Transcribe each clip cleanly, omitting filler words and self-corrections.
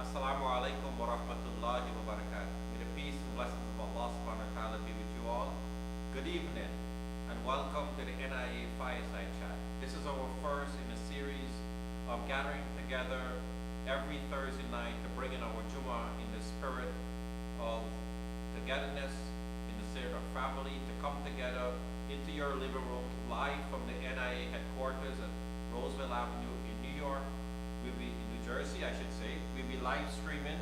Assalamu alaikum wa rahmatullahi wa barakatuh. May the peace and blessings of Allah subhanahu wa ta'ala be with you all. Good evening and welcome to the NIA Fireside Chat. This is our first in a series of gathering together every Thursday night to bring in our Jummah in the spirit of togetherness, in the spirit of family, to come together into your living room live from the NIA headquarters at Roosevelt Avenue in New York. We'll be in New Jersey, I should say. We'll be live streaming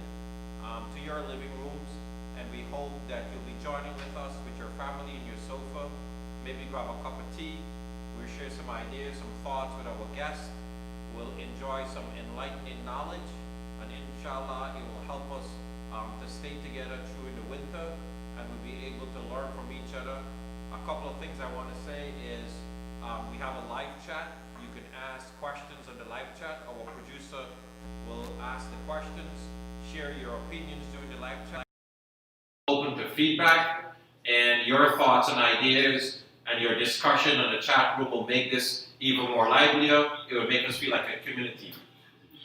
to your living rooms, and we hope that you'll be joining with us with your family in your sofa. Maybe grab a cup of tea. We'll share some ideas, some thoughts with our guests. We'll enjoy some enlightening knowledge, and inshallah, it will help us to stay together through the winter, and we'll be able to learn from each other. A couple of things I want to say is we have a live chat. You can ask questions on the live chat. Our producer will ask the questions, share your opinions during the live chat. Open to feedback, and your thoughts and ideas and your discussion on the chat room will make this even more livelier. It will make us feel like a community.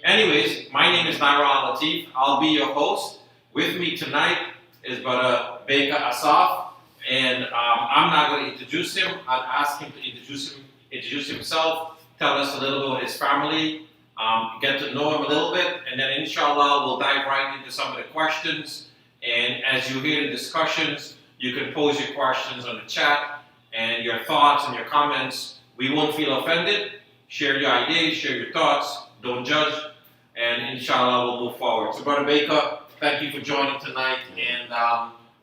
Anyways, my name is Naira Al Latif. I'll be your host. With me tonight is Brother Baker Assaf, and I'm not going to introduce him. I'll ask him to introduce himself, tell us a little about his family, get to know him a little bit, and then inshallah we'll dive right into some of the questions. And as you hear the discussions, you can pose your questions on the chat and your thoughts and your comments. We won't feel offended. Share your ideas, share your thoughts, don't judge, and inshallah we'll move forward. So Brother Baker, thank you for joining tonight, and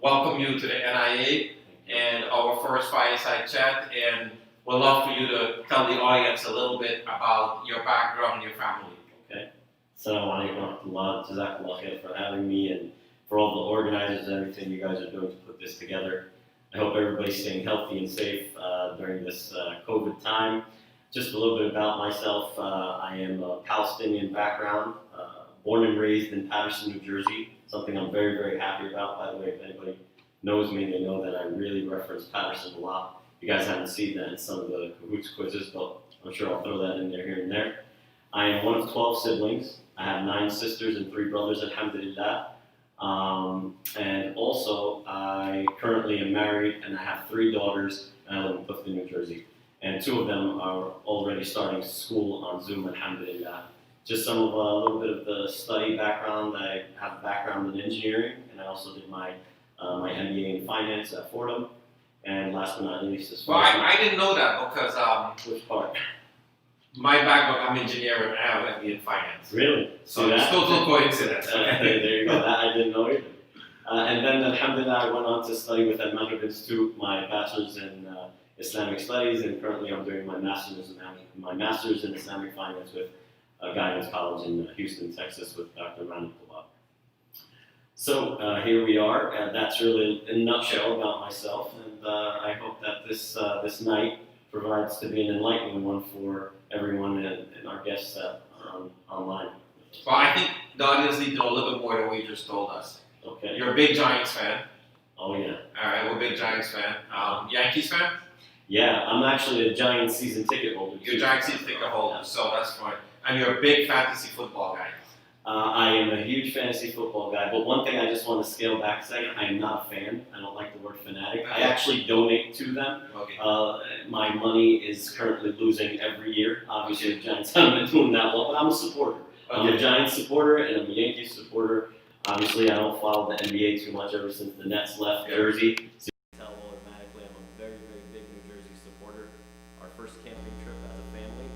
welcome you to the NIA and our first fireside chat, and we'd love for you to tell the audience a little bit about your background and your family. Okay. Assalamu alaikum wa rahmatullah. Jazakallah khair for having me, and for all the organizers and everything you guys are doing to put this together. I hope everybody's staying healthy and safe during this COVID time. Just a little bit about myself. I am a Palestinian background, born and raised in Patterson, New Jersey, something I'm very, very happy about. By the way, if anybody knows me, they know that I really reference Patterson a lot. You guys haven't seen that in some of the Cahoots quizzes, but I'm sure I'll throw that in there here and there. I am one of 12 siblings. I have 9 sisters and 3 brothers, alhamdulillah. And also, I currently am married, and I have 3 daughters, and I live in Clifton, New Jersey. And 2 of them are already starting school on Zoom, alhamdulillah. Just a little bit of the study background. I have a background in engineering, and I also did my MBA in finance at Fordham. And last but not least, as far as I didn't know that because which part? My background, I'm engineering and I have MBA in finance. Really? So it's total coincidence. There you go. That I didn't know either. And then, alhamdulillah, I went on to study with Al Maghrib Institute, my bachelor's in Islamic studies, and currently I'm doing my master's in Islamic finance with Guidance College in Houston, Texas, with Dr. Rani Kulab. So here we are, and that's really in a nutshell about myself, and I hope that this night provides to be an enlightening one for everyone and our guests online. Well, I think the audience need to know a little bit more than what you just told us. Okay. You're a big Giants fan. Oh yeah. All right, we're a big Giants fan. Yankees fan? Yeah, I'm actually a Giants season ticket holder. You're a Giants season ticket holder, so that's fine. And you're a big fantasy football guy. I am a huge fantasy football guy, but one thing I just want to scale back a second, I am not a fan. I don't like the word fanatic. I actually donate to them. Okay. My money is currently losing every year. Obviously, the Giants haven't been doing that well, but I'm a supporter. Okay. I'm a Giants supporter, and I'm a Yankees supporter. Obviously, I don't follow the NBA too much ever since the Nets left Jersey. So you can tell automatically I'm a very, very big New Jersey supporter. Our first camping trip as a family,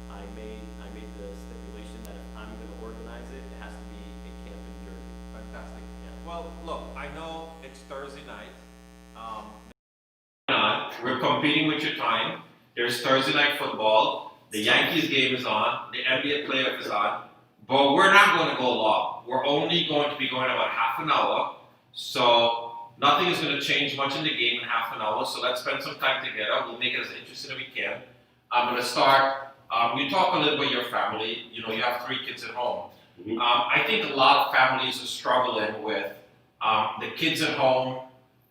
I made the stipulation that if I'm going to organize it, it has to be a camp in Jersey. Fantastic. Yeah. Well, look, I know it's Thursday night. We're competing with your time. There's Thursday night football. The Yankees game is on. The NBA playoff is on. But we're not going to go long. We're only going to be going about half an hour. So nothing is going to change much in the game in half an hour. So let's spend some time together. We'll make it as interesting as we can. I'm going to start. You talk a little about your family. You know, you have 3 kids at home. Mm-hmm. I think a lot of families are struggling with the kids at home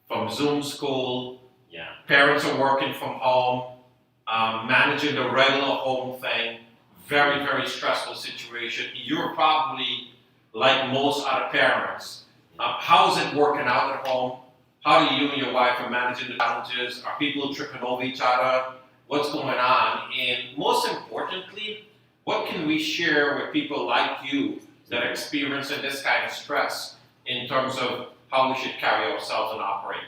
from Zoom school. Yeah. Parents are working from home, managing the regular home thing. Very, very stressful situation. You're probably like most other parents. How is it working out at home? How do you and your wife are managing the challenges? Are people tripping over each other? What's going on? And most importantly, what can we share with people like you that are experiencing this kind of stress in terms of how we should carry ourselves and operate?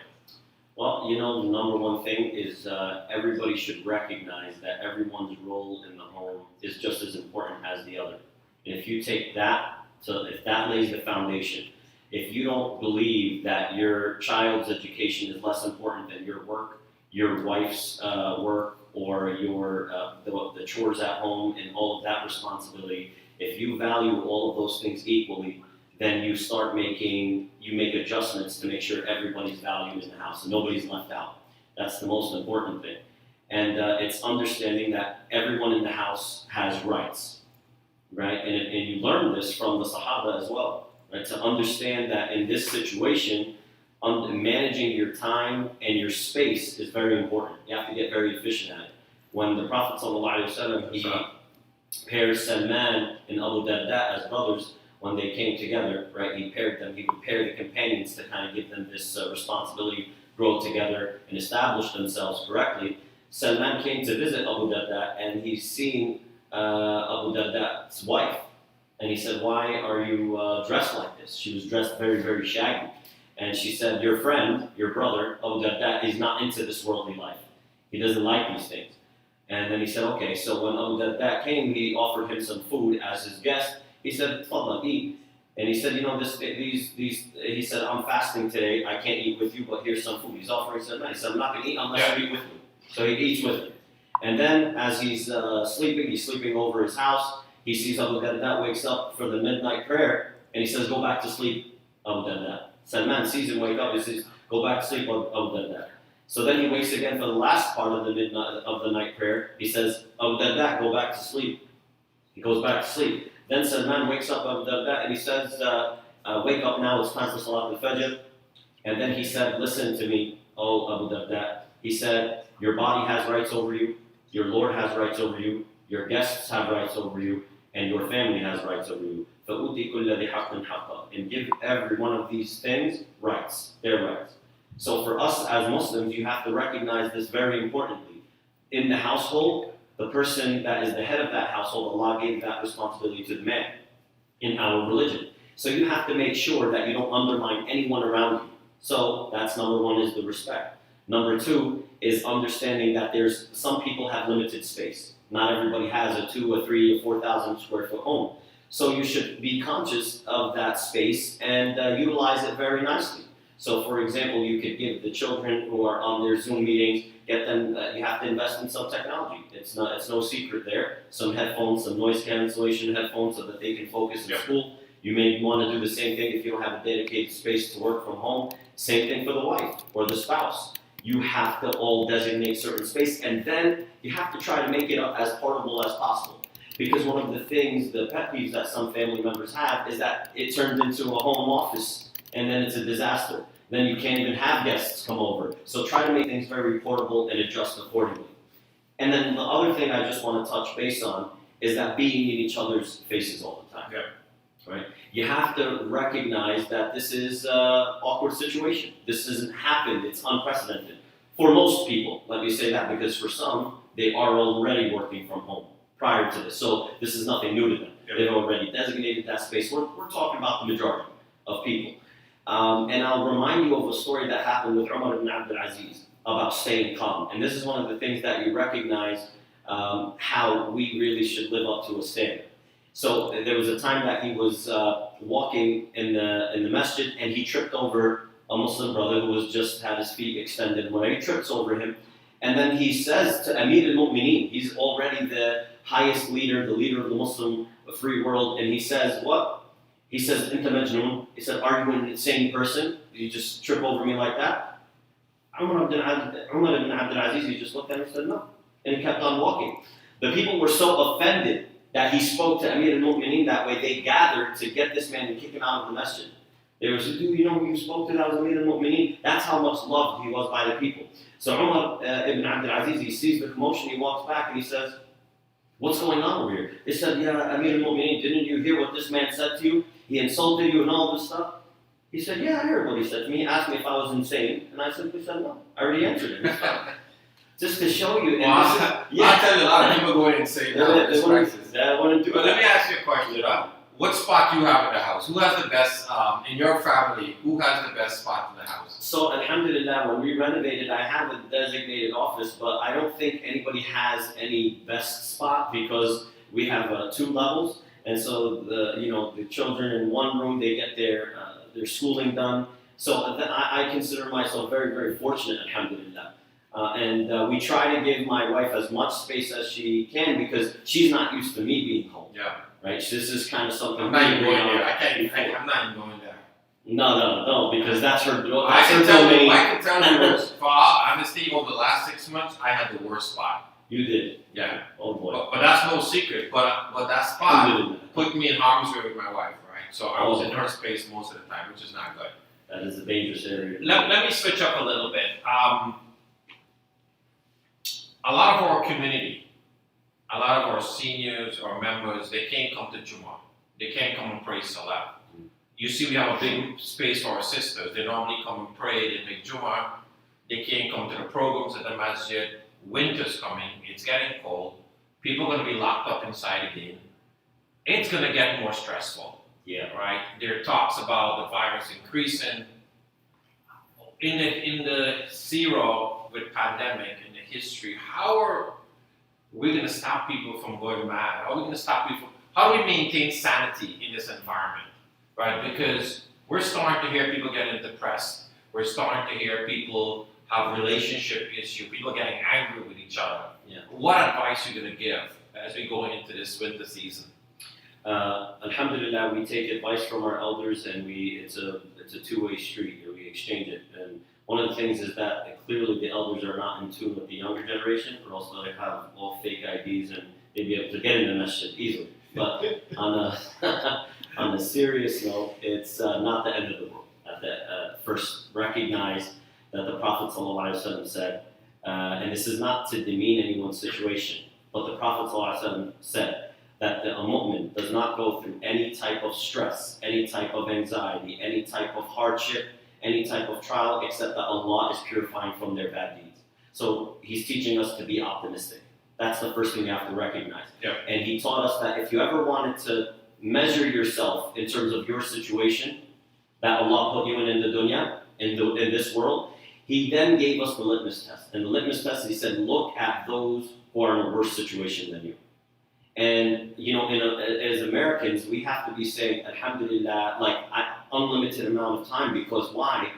Well, you know, the number one thing is everybody should recognize that everyone's role in the home is just as important as the other. And if you take that, so if that lays the foundation, if you don't believe that your child's education is less important than your work, your wife's work, or your the chores at home and all of that responsibility, if you value all of those things equally, then you make adjustments to make sure everybody's valued in the house and nobody's left out. That's the most important thing. And it's understanding that everyone in the house has rights, right? And you learn this from the Sahaba as well, right? To understand that in this situation, managing your time and your space is very important. You have to get very efficient at it. When the Prophet ﷺ, he pairs Salman and Abu Darda as brothers, when they came together, right, he paired them. He would pair the companions to kind of give them this responsibility, grow together, and establish themselves correctly. Salman came to visit Abu Darda, and he's seen Abu Darda's wife. And he said, "Why are you dressed like this?" She was dressed very, very shaggy. And she said, "Your friend, your brother, Abu Darda, is not into this worldly life. He doesn't like these things." And then he said, "Okay." So when Abu Darda came, he offered him some food as his guest. He said, "Tfadal, eat." And he said, "You know, he said, I'm fasting today. I can't eat with you, but here's some food." He's offering some money. He said, "I'm not going to eat unless you eat with me." So he eats with him. And then as he's sleeping over his house. He sees Abu Darda wakes up for the midnight prayer, and he says, "Go back to sleep, Abu Darda." Salman sees him wake up. He says, "Go back to sleep, Abu Darda." So then he wakes again for the last part of the night prayer. He says, "Abu Darda, go back to sleep." He goes back to sleep. Then Salman wakes up Abu Darda and he says, "Wake up now, it's time for Salat al-Fajr." And then he said, "Listen to me, oh Abu Darda." He said, "Your body has rights over you, your Lord has rights over you, your guests have rights over you, and your family has rights over you. فَأُوتِي كُلَّ ذِي حَقٍّ حَقًّا." And give every one of these things rights, their rights. So for us as Muslims, you have to recognize this very importantly. In the household, the person that is the head of that household, Allah gave that responsibility to the man in our religion. So you have to make sure that you don't undermine anyone around you. So that's number one, is the respect. Number two is understanding that there's some people have limited space. Not everybody has a 2 or 3 or 4,000 square foot home. So you should be conscious of that space and utilize it very nicely. So for example, you could give the children who are on their Zoom meetings, get them, you have to invest in some technology. It's no secret there. Some headphones, some noise cancellation headphones so that they can focus in school. You may want to do the same thing if you don't have a dedicated space to work from home. Same thing for the wife or the spouse. You have to all designate certain space, and then you have to try to make it as portable as possible. Because one of the things, the pet peeves that some family members have is that it turns into a home office, and then it's a disaster. Then you can't even have guests come over. So try to make things very portable and adjust accordingly. And then the other thing I just want to touch base on is that being in each other's faces all the time. Yeah. Right? You have to recognize that this is an awkward situation. This hasn't happened. It's unprecedented. For most people, let me say that, because for some, they are already working from home prior to this. So this is nothing new to them. Yeah. They've already designated that space. We're talking about the majority of people. And I'll remind you of a story that happened with Umar ibn Abdul Aziz about staying calm. And this is one of the things that you recognize how we really should live up to a standard. So there was a time that he was walking in the masjid, and he tripped over a Muslim brother who was just had his feet extended. When he trips over him, and then he says to Amir al-Mu'mineen, he's already the highest leader, the leader of the Muslim free world, and he says, "What?" He says, "Inta majnoon." He said, "Are you an insane person? Did you just trip over me like that?" Umar ibn Abdul Aziz, he just looked at him and said, "No," and he kept on walking. The people were so offended that he spoke to Amir al-Mu'mineen that way. They gathered to get this man and kick him out of the masjid. They were saying, "Dude, you know who you spoke to? That was Amir al-Mu'mineen." That's how much loved he was by the people. So Umar ibn Abdul Aziz, he sees the commotion, he walks back and he says, "What's going on over here?" They said, "Yeah, Amir al-Mu'mineen, didn't you hear what this man said to you? He insulted you and all this stuff? He said, yeah, I heard what he said to me. He asked me if I was insane, and I simply said, no. I already answered him. Just to show you. Well, I tell you, a lot of people go insane now in this crisis. But let me ask you a question. What spot do you have in the house? Who has the best, in your family, who has the best spot in the house? So, alhamdulillah, when we renovated, I have a designated office, but I don't think anybody has any best spot because we have 2 levels. And so, the children in one room, they get their schooling done. So, I consider myself very, very fortunate, alhamdulillah. And we try to give my wife as much space as she can because she's not used to me being home. Yeah. Right? So this is kind of something. I'm not even going there. I'm not even going there. No, because that's her domain. I can tell you, for all honesty, over the last 6 months, I had the worst spot. You did? Yeah. Oh boy. But that's no secret. But that spot put me in harm's way with my wife, right? So I was in her space most of the time, which is not good. That is a dangerous area. Let me switch up a little bit. A lot of our community, a lot of our seniors or members, they can't come to Jummah. They can't come and pray Salah. You see, we have a big space for our sisters. They normally come and pray, they make Jummah. They can't come to the programs at the masjid. Winter's coming, it's getting cold. People are going to be locked up inside again. It's going to get more stressful. Yeah. Right? There are talks about the virus increasing. In the zero with pandemic in the history, how are we going to stop people from going mad? How are we going to stop people? How do we maintain sanity in this environment? Right? Because we're starting to hear people getting depressed. We're starting to hear people have relationship issues. People getting angry with each other. Yeah. What advice are you going to give as we go into this winter season? Alhamdulillah, we take advice from our elders, and it's a 2-way street. We exchange it. And one of the things is that clearly the elders are not in tune with the younger generation, but also they have all fake IDs and they'd be able to get in the masjid easily. But on a serious note, it's not the end of the world. First, recognize that the Prophet ﷺ said, and this is not to demean anyone's situation, but the Prophet ﷺ said that a mu'min does not go through any type of stress, any type of anxiety, any type of hardship, any type of trial, except that Allah is purifying from their bad deeds. So he's teaching us to be optimistic. That's the first thing you have to recognize. Yeah. And he taught us that if you ever wanted to measure yourself in terms of your situation that Allah put you in the dunya, in this world, he then gave us the litmus test. And the litmus test, he said, look at those who are in a worse situation than you. And, as Americans, we have to be saying, alhamdulillah, unlimited amount of time, because why?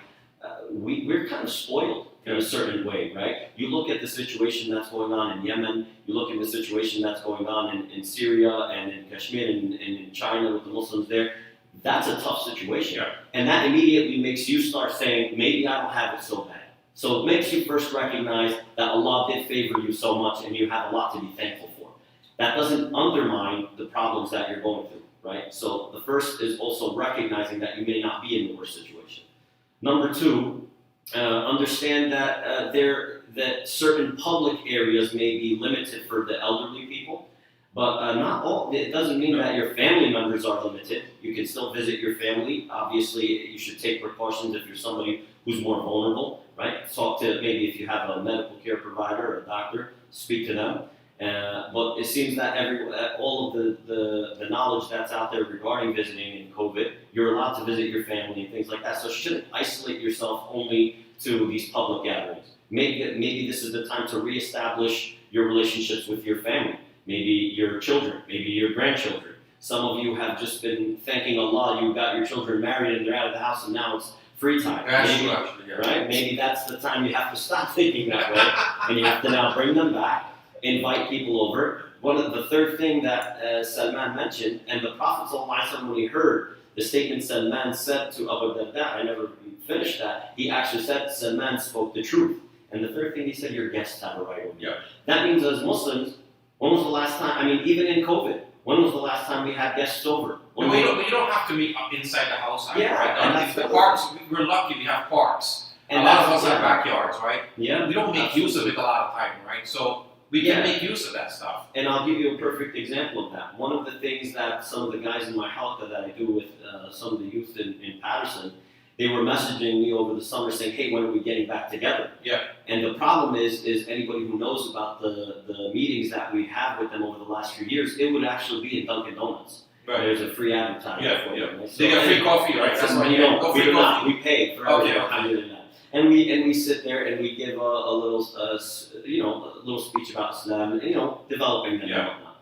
We're kind of spoiled in a certain way, right? You look at the situation that's going on in Yemen, you look at the situation that's going on in Syria and in Kashmir and in China with the Muslims there. That's a tough situation. Yeah. And that immediately makes you start saying, maybe I don't have it so bad. So it makes you first recognize that Allah did favor you so much and you have a lot to be thankful for. That doesn't undermine the problems that you're going through, right? So the first is also recognizing that you may not be in the worst situation. Number 2, understand that that certain public areas may be limited for the elderly people, but not all. It doesn't mean that your family members are limited. You can still visit your family. Obviously, you should take precautions if you're somebody who's more vulnerable, right? Talk to, maybe if you have a medical care provider or a doctor, speak to them. But it seems that all of the knowledge that's out there regarding visiting in COVID, you're allowed to visit your family and things like that. So you shouldn't isolate yourself only to these public gatherings. Maybe this is the time to reestablish your relationships with your family, maybe your children, maybe your grandchildren. Some of you have just been thanking Allah, you got your children married and they're out of the house and now it's free time. That's true, actually, yeah. Right? Maybe that's the time you have to stop thinking that way and you have to now bring them back. Invite people over. The third thing that Salman mentioned, and the Prophet ﷺ, when he heard the statement Salman said to Abu Darda, I never finished that, he actually said Salman spoke the truth. And the third thing he said, your guests have a right over you. Yeah. That means as Muslims, when was the last time, even in COVID, when was the last time we had guests over? You don't have to meet up inside the house, yeah, right? And that's the parks, we're lucky we have parks. And a lot of us have backyards, right? Yeah. We don't make use of it a lot of time, right? So we can Yeah. make use of that stuff. And I'll give you a perfect example of that. One of the things that some of the guys in my halqa that I do with some of the youth in Patterson, they were messaging me over the summer saying, hey, when are we getting back together? Yeah. And the problem is anybody who knows about the meetings that we have with them over the last few years, it would actually be in Dunkin' Donuts. Right. There's a free advertisement Yeah, for yeah. it. Right? So, They get free coffee, right? That's why you know, go we free do not. coffee. We pay for Okay, everything. okay. And we sit there and we give a little, you know, a little speech about Islam and, you know, developing them Yeah. and whatnot.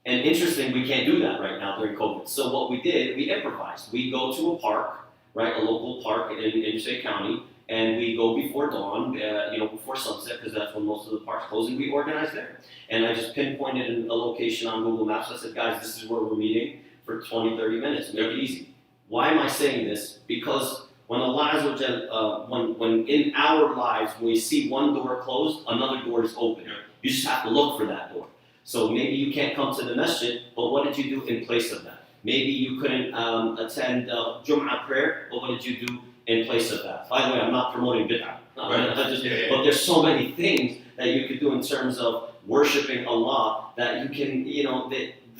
And interesting, we can't do that right now during COVID. So what we did, we improvised. We go to a park, right, a local park in Interstate County, and we go before dawn, you know, before sunset, because that's when most of the parks close, and we organize there. And I just pinpointed a location on Google Maps. I said, guys, this is where we're meeting for 20, 30 minutes. Make it easy. Why am I saying this? Because when Allah Azza wa Jal, when in our lives when we see one door closed, another door is open. Yeah. You just have to look for that door. So maybe you can't come to the masjid, but what did you do in place of that? Maybe you couldn't attend Jum'ah prayer, but what did you do in place of that? By the way, I'm not promoting bid'ah. Right. But there's so many things that you could do in terms of worshiping Allah that you can, you know,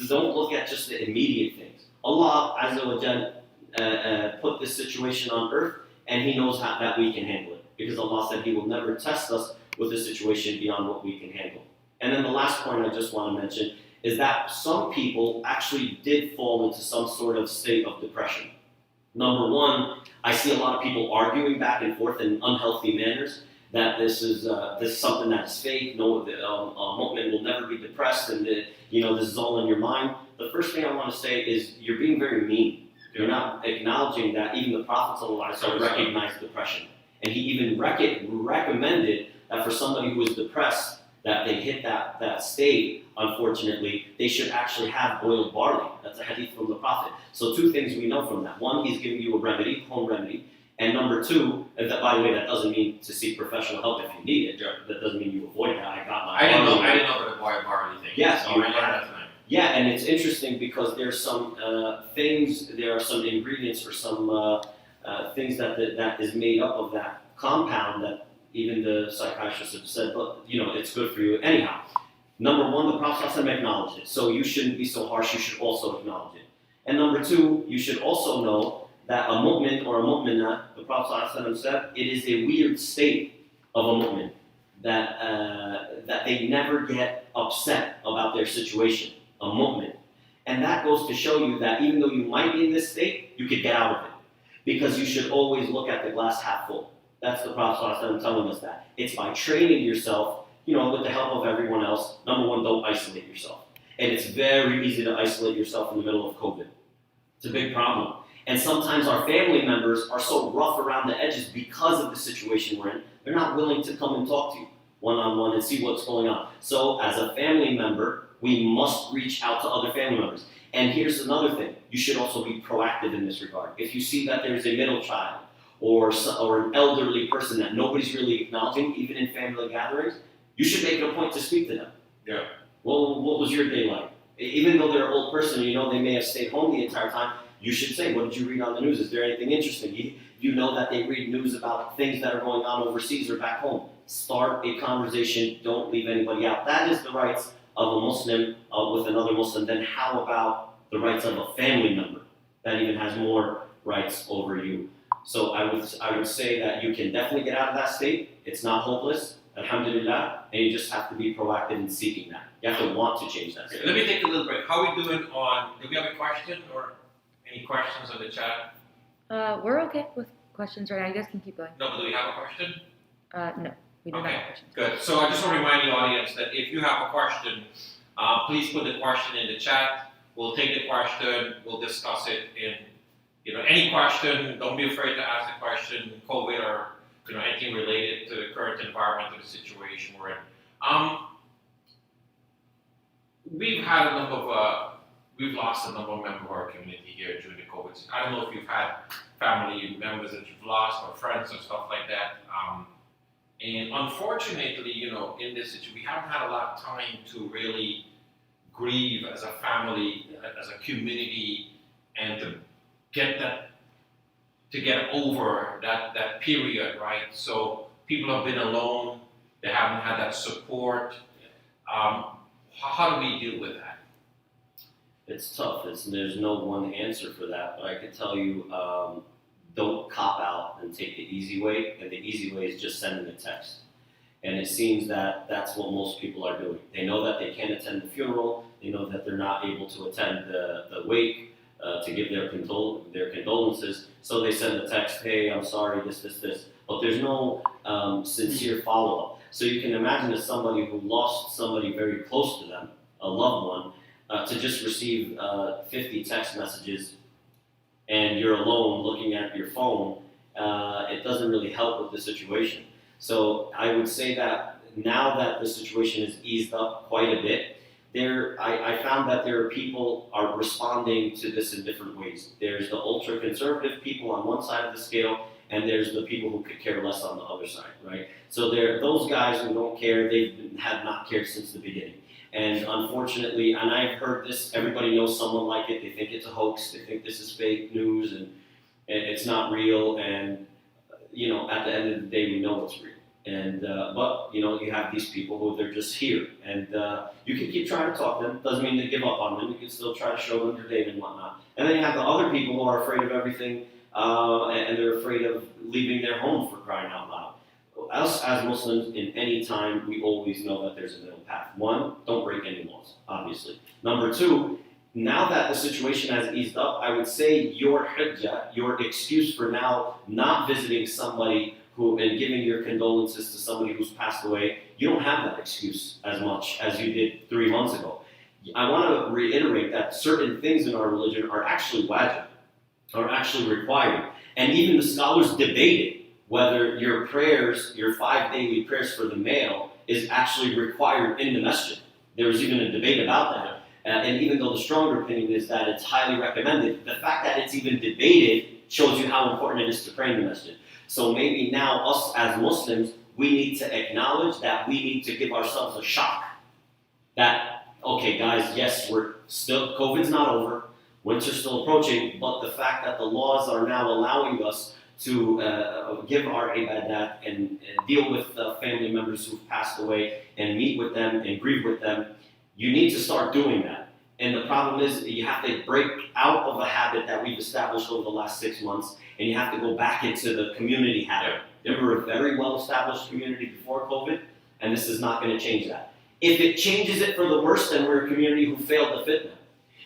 don't look at just the immediate things. Allah Azza wa Jal put this situation on earth, and He knows that we can handle it. Because Allah said He will never test us with a situation beyond what we can handle. And then the last point I just want to mention is that some people actually did fall into some sort of state of depression. Number one, I see a lot of people arguing back and forth in unhealthy manners that this is something that's fake. No, mu'min will never be depressed, and you know, this is all in your mind. The first thing I want to say is you're being very mean. You're not acknowledging that even the Prophet ﷺ recognized depression. And he even recommended that for somebody who is depressed, that they hit that state, unfortunately, they should actually have boiled barley. That's a hadith from the Prophet. So two things we know from that. One, he's giving you a remedy, home remedy. And number two, and that, by the way, that doesn't mean to seek professional help if you need it. Yeah. That doesn't mean you avoid that. I didn't know about the boy barley thing. Yes, so I learned that tonight. Yeah, and it's interesting because there's some there are some ingredients or some things that is made up of that compound that even the psychiatrists have said, but you know, it's good for you. Anyhow, number one, the Prophet ﷺ acknowledged it, so you shouldn't be so harsh, you should also acknowledge it. And number two, you should also know that a mu'min or a mu'minah, the Prophet ﷺ said, it is a weird state of a mu'min, that they never get upset about their situation. A mu'min. And that goes to show you that even though you might be in this state, you could get out of it. Because you should always look at the glass half full. That's the Prophet ﷺ telling us that. It's by training yourself, you know, with the help of everyone else. Number one, don't isolate yourself. And it's very easy to isolate yourself in the middle of COVID. It's a big problem. And sometimes our family members are so rough around the edges because of the situation we're in, they're not willing to come and talk to you one-on-one and see what's going on. So as a family member, we must reach out to other family members. And here's another thing. You should also be proactive in this regard. If you see that there's a middle child or an elderly person that nobody's really acknowledging, even in family gatherings, you should make it a point to speak to them. Yeah. Well, what was your day like? Even though they're an old person, you know they may have stayed home the entire time, you should say, what did you read on the news? Is there anything interesting? You know that they read news about things that are going on overseas or back home. Start a conversation. Don't leave anybody out. That is the rights of a Muslim with another Muslim. Then how about the rights of a family member that even has more rights over you? So I would say that you can definitely get out of that state. It's not hopeless, alhamdulillah, and you just have to be proactive in seeking that. You have to want to change that state. Let me take a little break. How are we doing on, do we have a question or any questions in the chat? We're okay with questions right now. You guys can keep going. No, but do we have a question? No, we do not Okay. have questions. Good. So I just want to remind the audience that if you have a question, please put the question in the chat. We'll take the question. We'll discuss it in, you know, any question. Don't be afraid to ask the question, COVID or, you know, anything related to the current environment or the situation we're in. We've had a number of, we've lost a number of members of our community here during the COVID. I don't know if you've had family members that you've lost or friends or stuff like that. And unfortunately, you know, in this situation, we haven't had a lot of time to really grieve as a family, as a community, and to get over that period, right? So people have been alone. They haven't had that support. How do we deal with that? It's tough. There's no one answer for that, but I can tell you, don't cop out and take the easy way. And the easy way is just sending a text. And it seems that that's what most people are doing. They know that they can't attend the funeral. They know that they're not able to attend the wake to give their condolences. So they send a text, hey, I'm sorry, this. But there's no sincere follow-up. So you can imagine as somebody who lost somebody very close to them, a loved one, to just receive 50 text messages and you're alone looking at your phone, it doesn't really help with the situation. So I would say that now that the situation has eased up quite a bit, I found that there are people are responding to this in different ways. There's the ultra-conservative people on one side of the scale, and there's the people who could care less on the other side, right? So there are those guys who don't care, have not cared since the beginning. And unfortunately, and I've heard this, everybody knows someone like it, they think it's a hoax, they think this is fake news, and it's not real, and at the end of the day, we know it's real. And but you have these people who they're just here, and you can keep trying to talk to them. Doesn't mean to give up on them. You can still try to show them your data and whatnot. And then you have the other people who are afraid of everything, and they're afraid of leaving their home, for crying out loud. Us as Muslims, in any time, we always know that there's a middle path. One, don't break any laws, obviously. Number two, now that the situation has eased up, I would say your hujjah, your excuse for now not visiting somebody and giving your condolences to somebody who's passed away, you don't have that excuse as much as you did 3 months ago. I want to reiterate that certain things in our religion are actually wajib, are actually required. And even the scholars debated whether your prayers, your 5 daily prayers for the male, is actually required in the masjid. There was even a debate about that. And even though the stronger opinion is that it's highly recommended, the fact that it's even debated shows you how important it is to pray in the masjid. So maybe now us as Muslims, we need to acknowledge that we need to give ourselves a shock. That, okay guys, yes, COVID's not over, winter's still approaching, but the fact that the laws are now allowing us to give our ibadat and deal with family members who've passed away and meet with them and grieve with them, you need to start doing that. And the problem is you have to break out of a habit that we've established over the last 6 months, and you have to go back into the community habit. We were a very well-established community before COVID, and this is not going to change that. If it changes it for the worse, then we're a community who failed the fitna.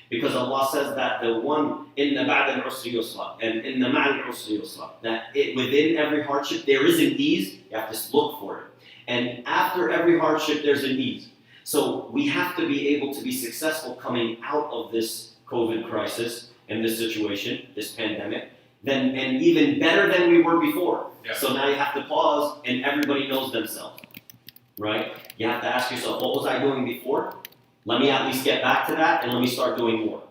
Because Allah says that the one in the ba'd al-usri yusra and in the ma'al al-usri yusra, that within every hardship there is an ease, you have to look for it. And after every hardship there's an ease. So we have to be able to be successful coming out of this COVID crisis and this situation, this pandemic, and even better than we were before. Yeah. So now you have to pause and everybody knows themselves, right? You have to ask yourself, what was I doing before? Let me at least get back to that and let me start doing more.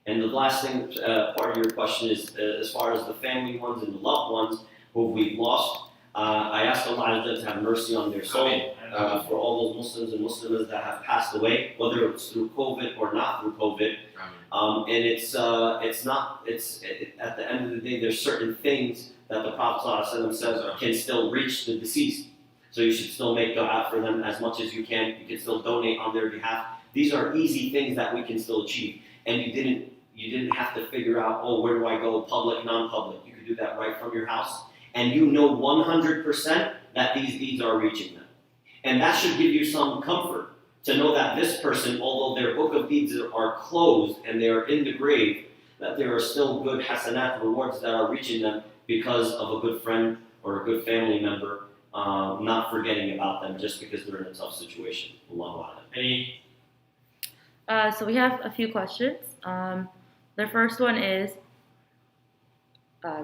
And the last thing, part of your question is, as far as the family ones and the loved ones who we've lost, I ask Allah to have mercy on their soul for all those Muslims and Muslims that have passed away, whether it's through COVID or not through COVID. And it's at the end of the day, there's certain things that the Prophet ﷺ says can still reach the deceased. So you should still make dua for them as much as you can. You can still donate on their behalf. These are easy things that we can still achieve. And you didn't have to figure out, oh, where do I go, public, non-public. You could do that right from your house. And you know 100% that these deeds are reaching them. And that should give you some comfort to know that this person, although their book of deeds are closed and they are in the grave, that there are still good hasanat rewards that are reaching them because of a good friend or a good family member, not forgetting about them just because they're in a tough situation. Allahu A'lam. So we have a few questions. The first one is,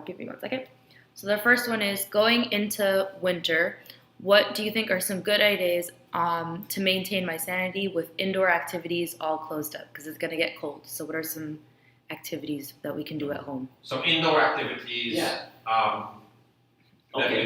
give me 1 second. So the first one is, going into winter, what do you think are some good ideas to maintain my sanity with indoor activities all closed up? Because it's going to get cold. So what are some activities that we can do at home? Some indoor activities that Okay.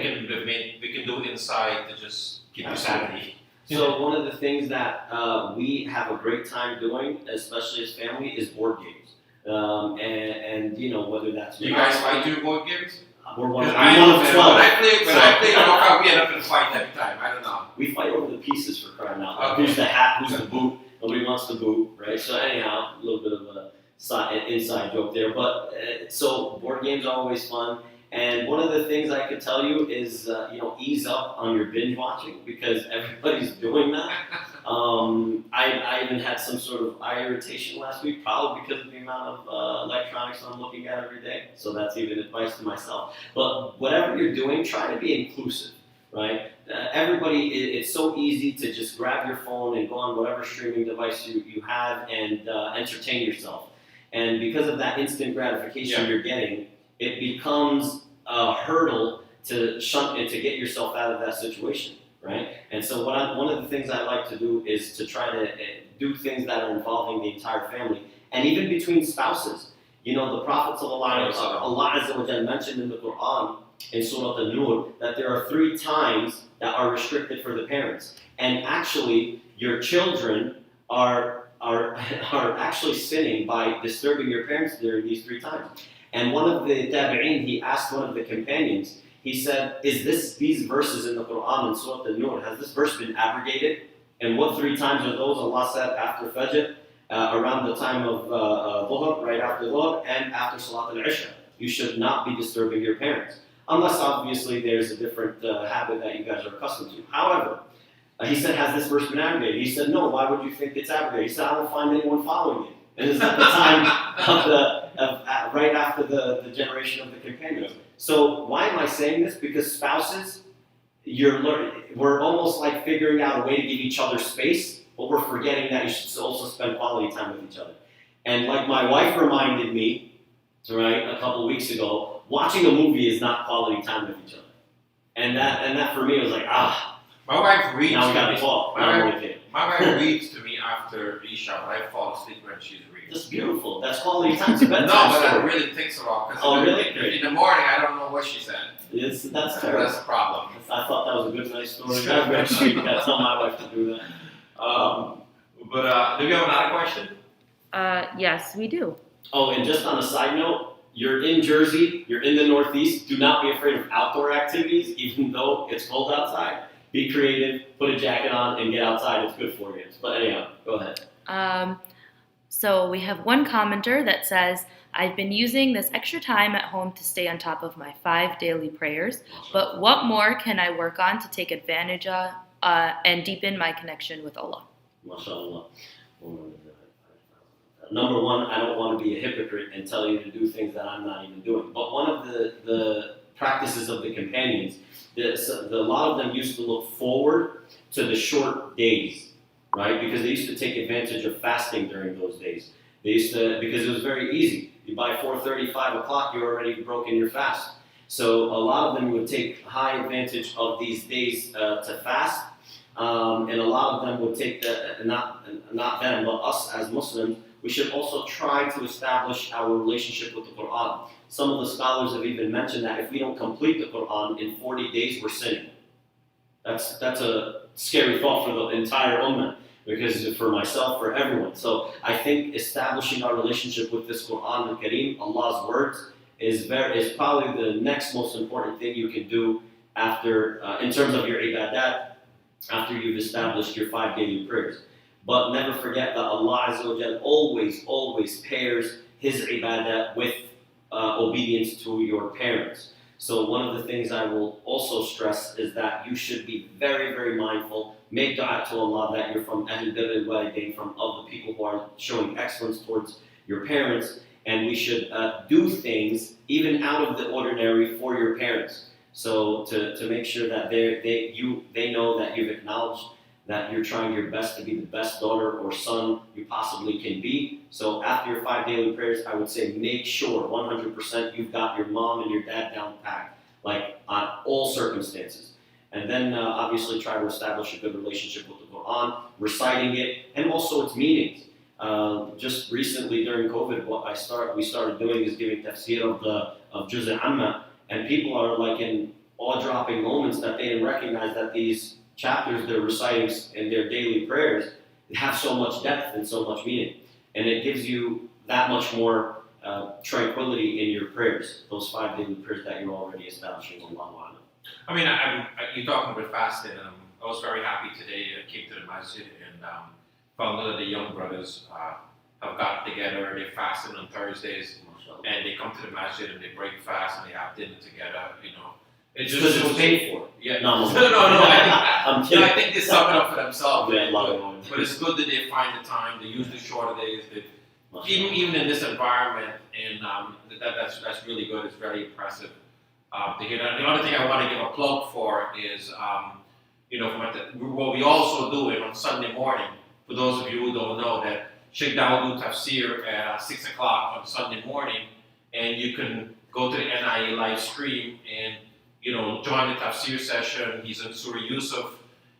we can do inside to just keep you sanity. So one of the things that we have a great time doing, especially as family, is board games. And whether that's You guys fight your board games? we're one of When I 12. play knockout, we end up in a fight every time. I don't know. we fight over the pieces for crying out loud. Okay. Who's the hat? Who's the boot? Nobody wants the boot, right? So anyhow, a little bit of a inside joke there. But so board games are always fun. And one of the things I could tell you is, ease up on your binge watching because everybody's doing that. I even had some sort of eye irritation last week, probably because of the amount of electronics I'm looking at every day. So that's even advice to myself. But whatever you're doing, try to be inclusive, right? Everybody, it's so easy to just grab your phone and go on whatever streaming device you have and entertain yourself. And because of that instant gratification you're getting, it becomes a hurdle to get yourself out of that situation, right? And so one of the things I like to do is to try to do things that are involving the entire family, and even between spouses. The Prophet Allah Azza wa Jalla mentioned in the Quran, in Surah An-Nur, that there are 3 times that are restricted for the parents. And actually, your children are actually sinning by disturbing your parents during these 3 times. And one of the tabi'in, he asked one of the companions, he said, these verses in the Quran in Surah An-Nur, has this verse been abrogated? And what 3 times are those? Allah said after Fajr, around the time of Dhuhr, right after Dhuhr, and after Salat al-Isha. You should not be disturbing your parents. Unless obviously there's a different habit that you guys are accustomed to. However, he said, has this verse been abrogated? He said, no, why would you think it's abrogated? He said, I don't find anyone following it. And it's at the time right after the generation of the companions. So why am I saying this? Because spouses, we're almost like figuring out a way to give each other space, but we're forgetting that you should also spend quality time with each other. And like my wife reminded me, right, a couple weeks ago, watching a movie is not quality time with each other. And that for me was like, My wife reads now we gotta to me. talk. My wife reads to me after Isha, but I fall asleep when she's reading. That's beautiful. That's quality time. It's a bedtime No, but story. it really takes a while. Oh, really? In the morning, I don't know what she said. That's terrible. That's the problem. I thought that was a good, nice story. I'm actually gonna tell my wife to do that. But do we have another question? Yes, we do. Oh, and just on a side note, you're in Jersey, you're in the Northeast. Do not be afraid of outdoor activities, even though it's cold outside. Be creative, put a jacket on, and get outside. It's good for you. But anyhow, go ahead. So we have one commenter that says, I've been using this extra time at home to stay on top of my 5 daily prayers, but what more can I work on to take advantage of and deepen my connection with Allah? MashaAllah. Number one, I don't want to be a hypocrite and tell you to do things that I'm not even doing. But one of the practices of the companions, a lot of them used to look forward to the short days, right? Because they used to take advantage of fasting during those days. They used to, because it was very easy. By 4:30, 5 o'clock, you're already broken your fast. So a lot of them would take high advantage of these days to fast. And a lot of them would take not them, but us as Muslims, we should also try to establish our relationship with the Quran. Some of the scholars have even mentioned that if we don't complete the Quran in 40 days, we're sinning. That's a scary thought for the entire ummah, because for myself, for everyone. So I think establishing our relationship with this Quran al-Kareem, Allah's words, is probably the next most important thing you can do after, in terms of your ibadat, after you've established your 5 daily prayers. But never forget that Allah Azza wa Jal always pairs His ibadah with obedience to your parents. So one of the things I will also stress is that you should be very, very mindful. Make dua to Allah that you're from Ahl Birr al-Walidain, from of the people who are showing excellence towards your parents. And we should do things even out of the ordinary for your parents. So to make sure that they know that you've acknowledged that you're trying your best to be the best daughter or son you possibly can be. So after your 5 daily prayers, I would say make sure 100% you've got your mom and your dad down packed, like on all circumstances. And then obviously try to establish a good relationship with the Quran, reciting it, and also its meanings. Just recently during COVID, what we started doing is giving tafsir of Juz al-Amma, and people are like in awe-dropping moments that they didn't recognize that these chapters they're reciting in their daily prayers have so much depth and so much meaning. And it gives you that much more tranquility in your prayers, those 5 daily prayers that you're already establishing. Allahu A'lam. I mean, you're talking about fasting, and I was very happy today. I came to the masjid and found out that the young brothers have got together. They fasted on Thursdays, and they come to the masjid and they break fast and they have dinner together. You know, it's Because just it's paid for. Yeah, No, no. I'm kidding. I think they sum it up for themselves. Yeah, But it's good that they find the time. They use the shorter days. Even in this environment, and that's really good. It's very impressive to hear that. The other thing I want to give a plug for is, what we also do it on Sunday morning. For those of you who don't know, that Sheikh Dawood do tafsir at 6 o'clock on Sunday morning, and you can go to the NIA live stream and join the tafsir session. He's in Surah Yusuf,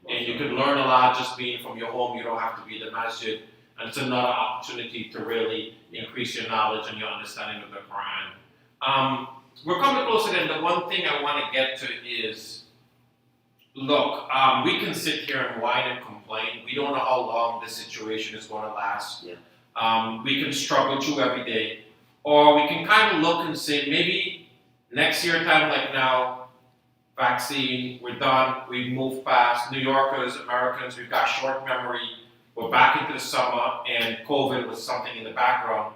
and you can learn a lot just being from your home. You don't have to be in the masjid. And it's another opportunity to really increase your knowledge and your understanding of the Quran. We're coming closer, and the one thing I want to get to is, look, we can sit here and whine and complain. We don't know how long this situation is going to last. Yeah. We can struggle through every day. Or we can kind of look and say, maybe next year, time like now, vaccine, we're done, we've moved past. New Yorkers, Americans, we've got short memory. We're back into the summer, and COVID was something in the background.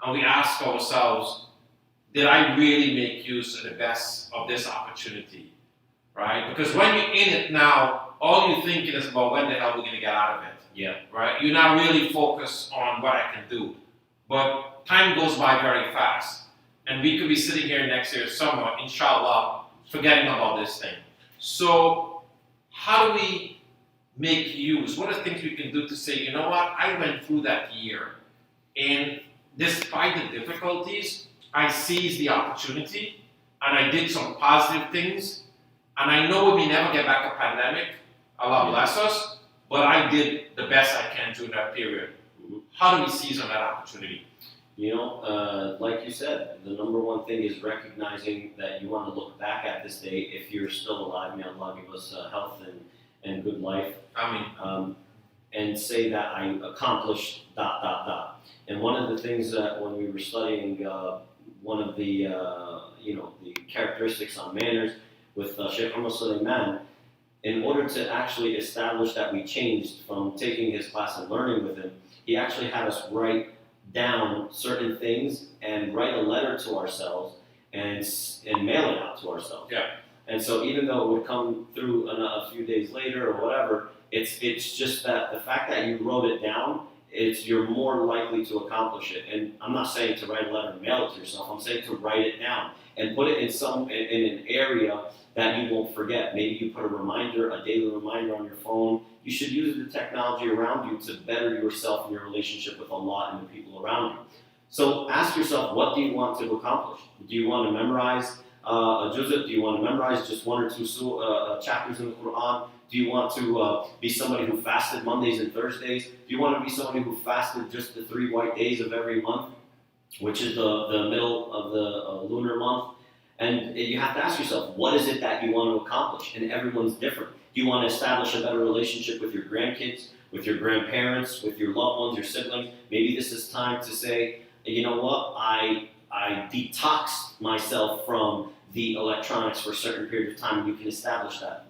And we ask ourselves, did I really make use of the best of this opportunity? Right? Because when you're in it now, all you're thinking is about when the hell we're going to get out of it. Yeah. Right? You're not really focused on what I can do. But time goes by very fast. And we could be sitting here next year, summer, inshallah, forgetting about this thing. So, how do we make use? What are things we can do to say, you know what, I went through that year, and despite the difficulties, I seized the opportunity, and I did some positive things, and I know we may never get back a pandemic, Allah bless us, but I did the best I can during that period. How do we seize on that opportunity? Like you said, the number one thing is recognizing that you want to look back at this day. If you're still alive, may Allah give us health and good life. And say that I accomplished ... And one of the things that when we were studying one of the the characteristics on manners with Sheikh Umar Suleiman, in order to actually establish that we changed from taking his class and learning with him, he actually had us write down certain things and write a letter to ourselves and mail it out to ourselves. Yeah. And so even though it would come through a few days later or whatever, it's just that the fact that you wrote it down, you're more likely to accomplish it. And I'm not saying to write a letter and mail it to yourself. I'm saying to write it down and put it in an area that you won't forget. Maybe you put a daily reminder on your phone. You should use the technology around you to better yourself and your relationship with Allah and the people around you. So ask yourself, what do you want to accomplish? Do you want to memorize a juz'at? Do you want to memorize just one or two chapters in the Quran? Do you want to be somebody who fasted Mondays and Thursdays? Do you want to be somebody who fasted just the 3 white days of every month, which is the middle of the lunar month? And you have to ask yourself, what is it that you want to accomplish? And everyone's different. Do you want to establish a better relationship with your grandkids, with your grandparents, with your loved ones, your siblings? Maybe this is time to say, you know what, I detoxed myself from the electronics for a certain period of time, and you can establish that.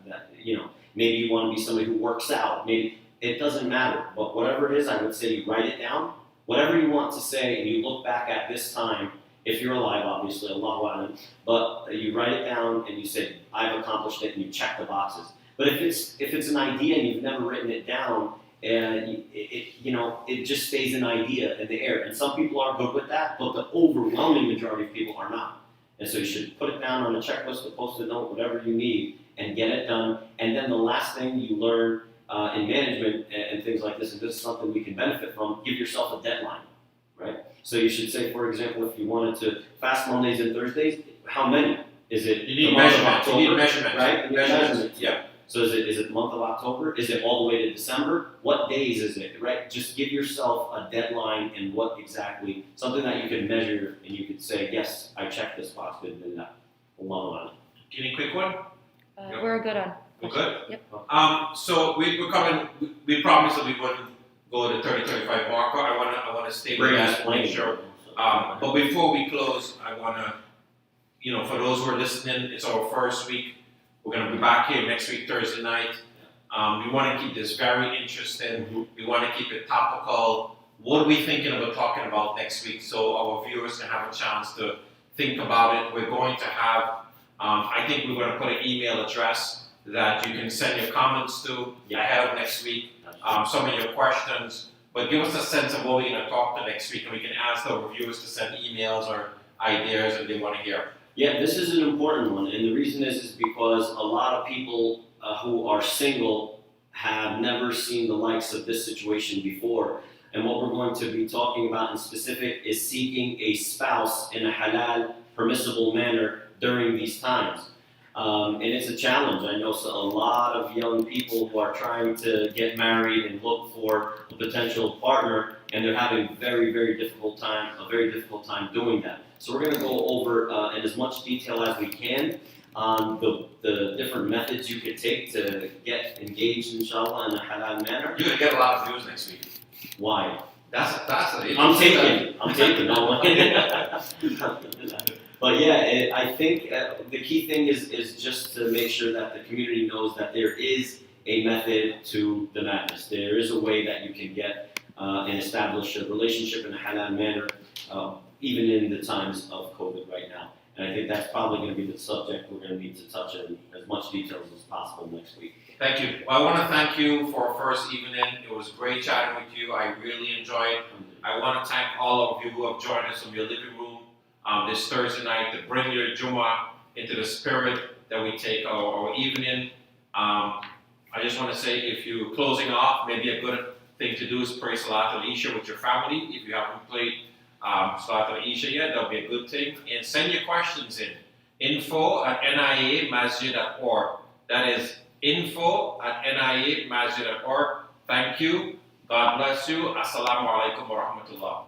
Maybe you want to be somebody who works out. Maybe it doesn't matter. But whatever it is, I would say you write it down. Whatever you want to say, and you look back at this time, if you're alive, obviously, Allahu A'lam, but you write it down and you say, I've accomplished it, and you check the boxes. But if it's an idea and you've never written it down, it just stays an idea in the air. And some people are good with that, but the overwhelming majority of people are not. And so you should put it down on a checklist, a post-it note, whatever you need, and get it done. And then the last thing you learn in management and things like this, and this is something we can benefit from, give yourself a deadline, right? So you should say, for example, if you wanted to fast Mondays and Thursdays, how many? Is it You need the month of measurements. You October, need measurements. right? Measurements. Yeah. So is it the month of October? Is it all the way to December? What days is it, right? Just give yourself a deadline and what exactly, something that you can measure and you could say, yes, I checked this box, good enough. Allah. Any quick one? We're good on. We're good? Yep. So we're coming, we promised that we wouldn't go to the 30-35 marker. I want to stay with that, make sure. But before we close, I want to, for those who are listening, it's our first week. We're going to be back here next week, Thursday night. We want to keep this very interesting. We want to keep it topical. What are we thinking about talking about next week so our viewers can have a chance to think about it? We're going to have, I think we're going to put an email address that you can send your comments to ahead of next week, some of your questions. But give us a sense of what we're going to talk to next week, and we can ask our viewers to send emails or ideas that they want to hear. Yeah, this is an important one, and the reason is because a lot of people who are single have never seen the likes of this situation before. And what we're going to be talking about in specific is seeking a spouse in a halal, permissible manner during these times. And it's a challenge. I know a lot of young people who are trying to get married and look for a potential partner, and they're having a very difficult time doing that. So we're going to go over in as much detail as we can on the different methods you could take to get engaged, inshallah, in a halal manner. You're going to get a lot of views next week. Why? I'm taking. No. But yeah, I think the key thing is just to make sure that the community knows that there is a method to the madness. There is a way that you can get and establish a relationship in a halal manner, even in the times of COVID right now. And I think that's probably going to be the subject we're going to need to touch in as much details as possible next week. Thank you. Well, I want to thank you for our first evening. It was great chatting with you. I really enjoyed it. I want to thank all of you who have joined us from your living room this Thursday night to bring your Jummah into the spirit that we take our evening. I just want to say, if you're closing off, maybe a good thing to do is pray Salat al-Isha with your family. If you haven't prayed Salat al-Isha yet, that'll be a good thing. And send your questions in. info@niamasjid.org. That is info@niamasjid.org. Thank you. God bless you. Assalamu alaikum wa rahmatullah.